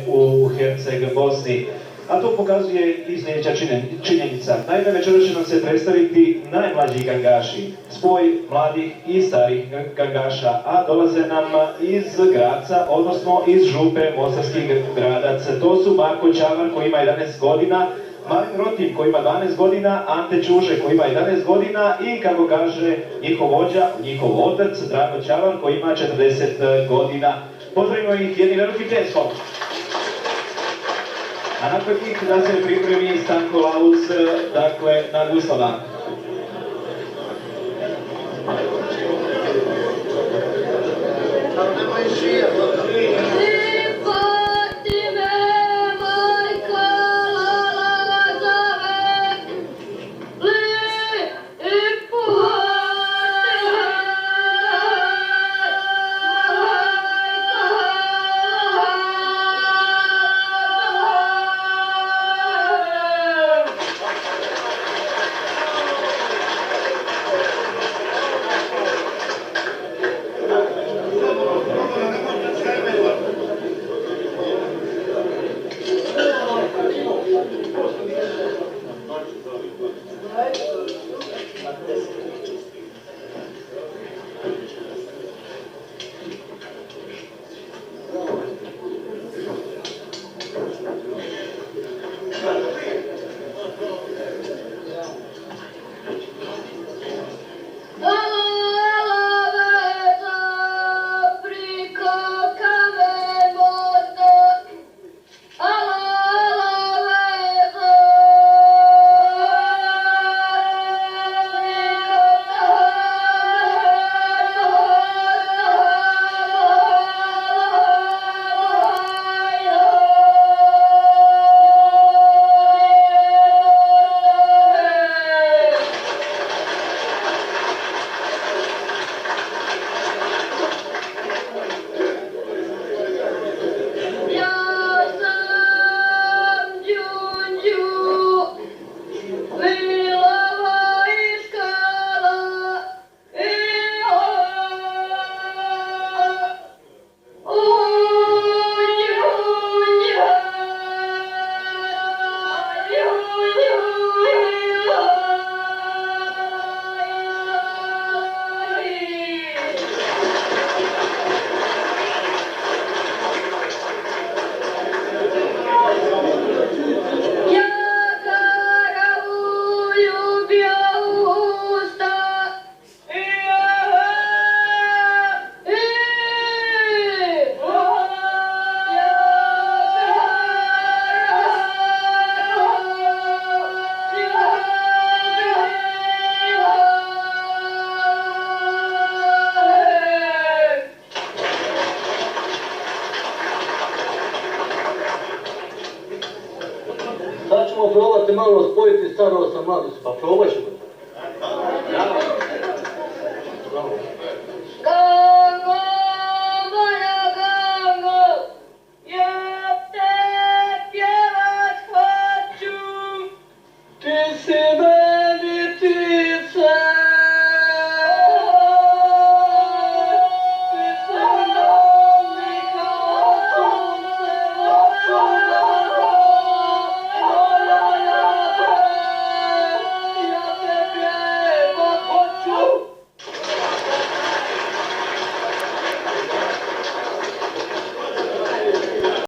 u Herceg Bosni, a to pokazuje i sljedeća činjenica. Naime, večeras će nam se predstaviti najmlađi gangaši, spoj mladih i starih gangaša, a dolaze nam iz Graca, odnosno iz župe Mostarski Gradac. To su Marko Čavar koji ima 11 godina, Marin Rotin koji ima 12 godina, Ante Čuže koji ima 11 godina i, kako kaže njihov vođa, njihov otac, Drago Čavar koji ima 40 godina. Pozdravimo ih jednim velikim pljeskom. A nakon njih da se pripremi Stanko Laus, dakle, na guslama. Sad ćemo probati malo spojiti staro sa mladim, pa probat ćemo.